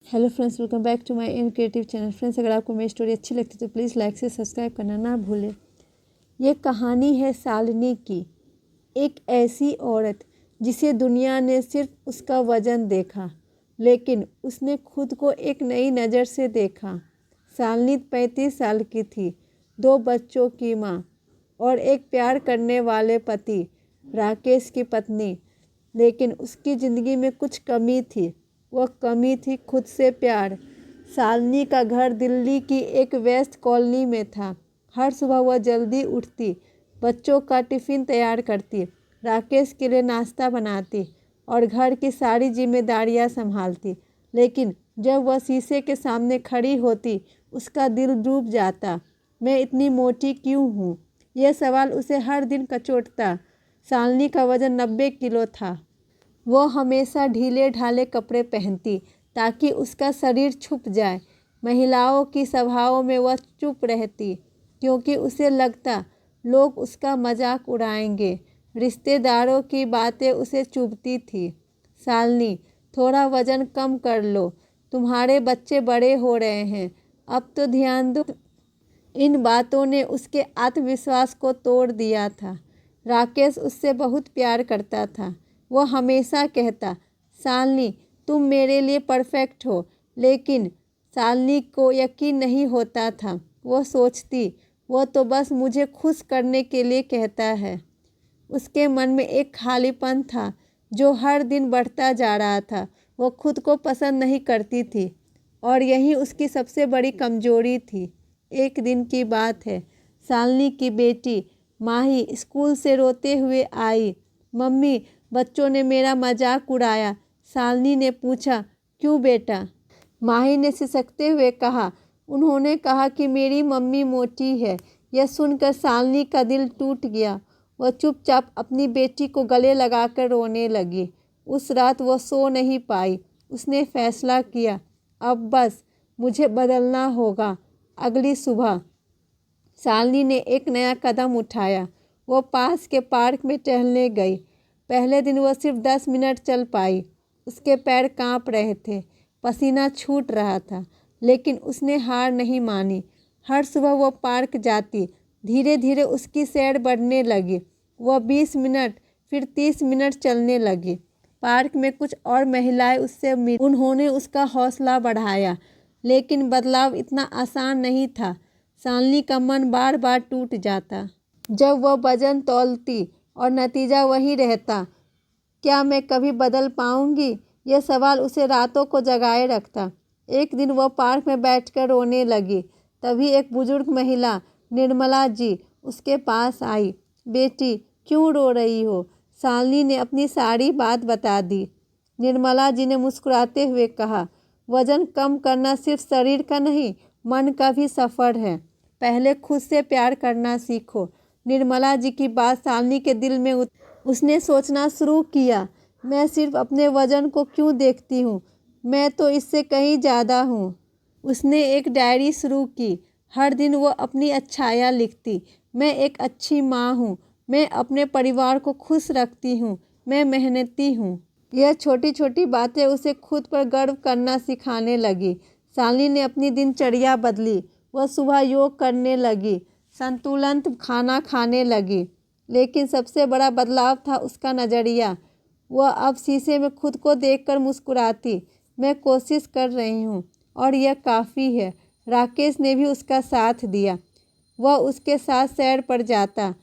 Hello friends, welcome back to my in creative channel. Friends, अगर आपको मेरी story अच्छी लगती है तो प्लीज़ लाइक से सब्सक्राइब करना ना भूलें। ये कहानी है शालिनी की, एक ऐसी औरत जिसे दुनिया ने सिर्फ उसका वजन देखा, लेकिन उसने खुद को एक नई नज़र से देखा। शालिनी 35 साल की थी, 2 बच्चों की माँ और एक प्यार करने वाले पति राकेश की पत्नी। लेकिन उसकी ज़िंदगी में कुछ कमी थी। वह कमी थी खुद से प्यार। शालिनी का घर दिल्ली की एक व्यस्त कॉलोनी में था। हर सुबह वह जल्दी उठती, बच्चों का टिफ़िन तैयार करती, राकेश के लिए नाश्ता बनाती और घर की सारी जिम्मेदारियां संभालती। लेकिन जब वह शीशे के सामने खड़ी होती, उसका दिल डूब जाता। मैं इतनी मोटी क्यों हूँ? यह सवाल उसे हर दिन कचोटता। शालिनी का वजन 90 किलो था। वो हमेशा ढीले ढाले कपड़े पहनती ताकि उसका शरीर छुप जाए। महिलाओं की सभाओं में वह चुप रहती क्योंकि उसे लगता लोग उसका मजाक उड़ाएंगे। रिश्तेदारों की बातें उसे चुभती थी। शालिनी, थोड़ा वजन कम कर लो, तुम्हारे बच्चे बड़े हो रहे हैं, अब तो ध्यान दो। इन बातों ने उसके आत्मविश्वास को तोड़ दिया था। राकेश उससे बहुत प्यार करता था। वह हमेशा कहता, शालिनी तुम मेरे लिए परफेक्ट हो। लेकिन शालिनी को यकीन नहीं होता था। वह सोचती, वह तो बस मुझे खुश करने के लिए कहता है। उसके मन में एक खालीपन था जो हर दिन बढ़ता जा रहा था। वह खुद को पसंद नहीं करती थी और यही उसकी सबसे बड़ी कमजोरी थी। एक दिन की बात है, शालिनी की बेटी माही स्कूल से रोते हुए आई। मम्मी, बच्चों ने मेरा मजाक उड़ाया। शालिनी ने पूछा, क्यों बेटा? माही ने सिसकते हुए कहा, उन्होंने कहा कि मेरी मम्मी मोटी है। यह सुनकर शालिनी का दिल टूट गया। वह चुपचाप अपनी बेटी को गले लगाकर रोने लगी। उस रात वह सो नहीं पाई। उसने फैसला किया, अब बस मुझे बदलना होगा। अगली सुबह शालिनी ने एक नया कदम उठाया। वो पास के पार्क में टहलने गई। पहले दिन वह सिर्फ 10 मिनट चल पाई। उसके पैर कांप रहे थे, पसीना छूट रहा था, लेकिन उसने हार नहीं मानी। हर सुबह वह पार्क जाती। धीरे धीरे उसकी सैर बढ़ने लगी। वह 20 मिनट, फिर 30 मिनट चलने लगी। पार्क में कुछ और महिलाएं उससे मिली। उन्होंने उसका हौसला बढ़ाया, लेकिन बदलाव इतना आसान नहीं था। शालिनी का मन बार बार टूट जाता। जब वह वजन तौलती और नतीजा वही रहता, क्या मैं कभी बदल पाऊंगी? यह सवाल उसे रातों को जगाए रखता। एक दिन वह पार्क में बैठकर रोने लगी। तभी एक बुजुर्ग महिला, निर्मला जी, उसके पास आई। बेटी, क्यों रो रही हो? शालिनी ने अपनी सारी बात बता दी। निर्मला जी ने मुस्कुराते हुए कहा, वजन कम करना सिर्फ शरीर का नहीं, मन का भी सफ़र है। पहले खुद से प्यार करना सीखो। निर्मला जी की बात शालिनी के दिल में उसने सोचना शुरू किया, मैं सिर्फ अपने वजन को क्यों देखती हूँ, मैं तो इससे कहीं ज़्यादा हूँ। उसने एक डायरी शुरू की। हर दिन वो अपनी अच्छाइयाँ लिखती। मैं एक अच्छी माँ हूँ, मैं अपने परिवार को खुश रखती हूँ, मैं मेहनती हूँ। यह छोटी छोटी बातें उसे खुद पर गर्व करना सिखाने लगी। शालिनी ने अपनी दिनचर्या बदली। वह सुबह योग करने लगी, संतुलित खाना खाने लगी। लेकिन सबसे बड़ा बदलाव था उसका नज़रिया। वह अब शीशे में खुद को देखकर मुस्कुराती, मैं कोशिश कर रही हूँ और यह काफ़ी है। राकेश ने भी उसका साथ दिया। वह उसके साथ सैर पर जाता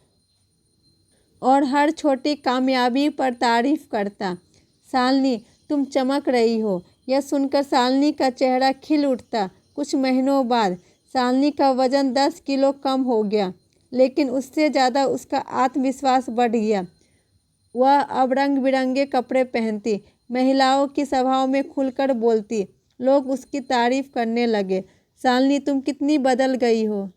और हर छोटी कामयाबी पर तारीफ करता। शालिनी, तुम चमक रही हो। यह सुनकर शालिनी का चेहरा खिल उठता। कुछ महीनों बाद शालिनी का वजन 10 किलो कम हो गया, लेकिन उससे ज़्यादा उसका आत्मविश्वास बढ़ गया। वह अब रंग बिरंगे कपड़े पहनती, महिलाओं की सभाओं में खुलकर बोलती। लोग उसकी तारीफ करने लगे। शालिनी, तुम कितनी बदल गई हो।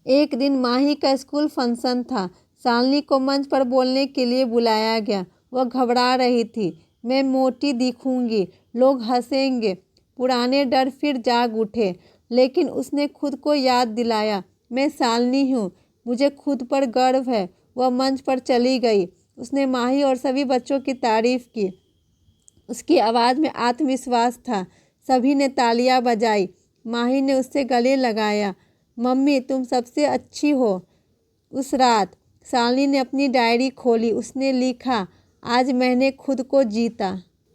एक दिन माही का स्कूल फंक्शन था। शालिनी को मंच पर बोलने के लिए बुलाया गया। वह घबरा रही थी। मैं मोटी दिखूंगी, लोग हंसेंगे। पुराने डर फिर जाग उठे, लेकिन उसने खुद को याद दिलाया, मैं शालिनी हूँ, मुझे खुद पर गर्व है। वह मंच पर चली गई। उसने माही और सभी बच्चों की तारीफ की। उसकी आवाज़ में आत्मविश्वास था। सभी ने तालियां बजाई। माही ने उससे गले लगाया। मम्मी तुम सबसे अच्छी हो। उस रात शालिनी ने अपनी डायरी खोली। उसने लिखा, आज मैंने खुद को जीता।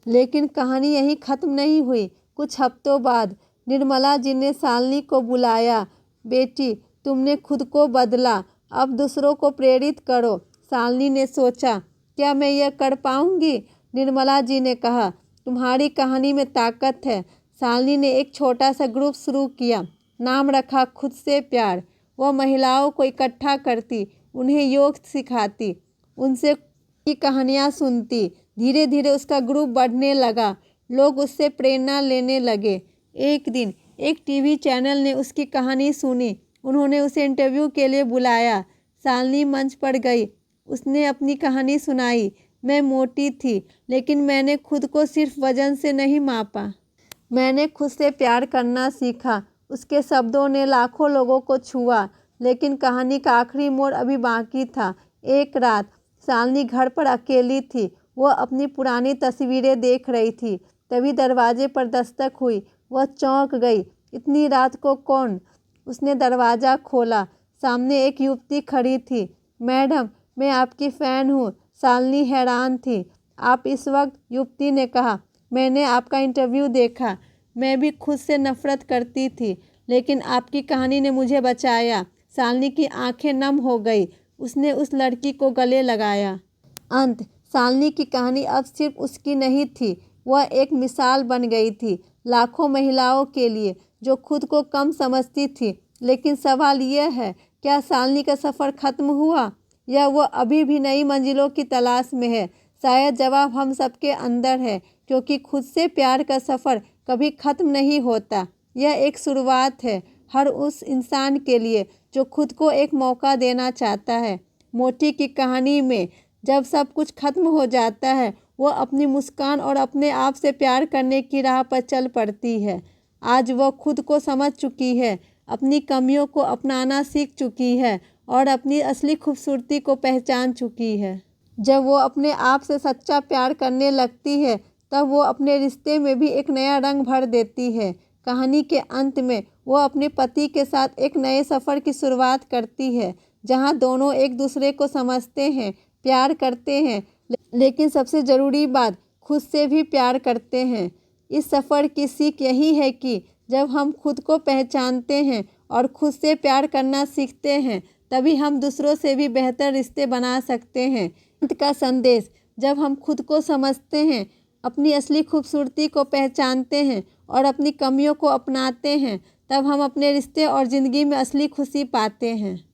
लेकिन कहानी यहीं ख़त्म नहीं हुई। कुछ हफ्तों बाद निर्मला जी ने शालिनी को बुलाया। बेटी तुमने खुद को बदला, अब दूसरों को प्रेरित करो। शालिनी ने सोचा, क्या मैं यह कर पाऊंगी? निर्मला जी ने कहा, तुम्हारी कहानी में ताकत है। शालिनी ने एक छोटा सा ग्रुप शुरू किया। नाम रखा खुद से प्यार। वह महिलाओं को इकट्ठा करती, उन्हें योग सिखाती, उनसे की कहानियाँ सुनती। धीरे धीरे उसका ग्रुप बढ़ने लगा। लोग उससे प्रेरणा लेने लगे। एक दिन एक टीवी चैनल ने उसकी कहानी सुनी। उन्होंने उसे इंटरव्यू के लिए बुलाया। शालिनी मंच पर गई। उसने अपनी कहानी सुनाई। मैं मोटी थी, लेकिन मैंने खुद को सिर्फ वजन से नहीं मापा। मैंने खुद से प्यार करना सीखा। उसके शब्दों ने लाखों लोगों को छुआ। लेकिन कहानी का आखिरी मोड़ अभी बाकी था। एक रात शालिनी घर पर अकेली थी। वह अपनी पुरानी तस्वीरें देख रही थी। तभी दरवाजे पर दस्तक हुई। वह चौंक गई। इतनी रात को कौन? उसने दरवाज़ा खोला। सामने एक युवती खड़ी थी। मैडम मैं आपकी फ़ैन हूँ। शालिनी हैरान थी। आप इस वक्त? युवती ने कहा, मैंने आपका इंटरव्यू देखा। मैं भी खुद से नफरत करती थी, लेकिन आपकी कहानी ने मुझे बचाया। शालिनी की आंखें नम हो गई। उसने उस लड़की को गले लगाया। अंत शालिनी की कहानी अब सिर्फ उसकी नहीं थी, वह एक मिसाल बन गई थी लाखों महिलाओं के लिए जो खुद को कम समझती थी। लेकिन सवाल यह है, क्या शालिनी का सफ़र ख़त्म हुआ या वह अभी भी नई मंजिलों की तलाश में है? शायद जवाब हम सबके अंदर है, क्योंकि खुद से प्यार का सफ़र कभी ख़त्म नहीं होता। यह एक शुरुआत है हर उस इंसान के लिए जो खुद को एक मौका देना चाहता है। मोटी की कहानी में जब सब कुछ खत्म हो जाता है, वह अपनी मुस्कान और अपने आप से प्यार करने की राह पर चल पड़ती है। आज वह खुद को समझ चुकी है, अपनी कमियों को अपनाना सीख चुकी है और अपनी असली खूबसूरती को पहचान चुकी है। जब वो अपने आप से सच्चा प्यार करने लगती है, तब वो अपने रिश्ते में भी एक नया रंग भर देती है। कहानी के अंत में वो अपने पति के साथ एक नए सफ़र की शुरुआत करती है, जहाँ दोनों एक दूसरे को समझते हैं, प्यार करते हैं, लेकिन सबसे ज़रूरी बात, खुद से भी प्यार करते हैं। इस सफ़र की सीख यही है कि जब हम खुद को पहचानते हैं और खुद से प्यार करना सीखते हैं, तभी हम दूसरों से भी बेहतर रिश्ते बना सकते हैं। अंत का संदेश, जब हम खुद को समझते हैं, अपनी असली खूबसूरती को पहचानते हैं और अपनी कमियों को अपनाते हैं, तब हम अपने रिश्ते और ज़िंदगी में असली खुशी पाते हैं।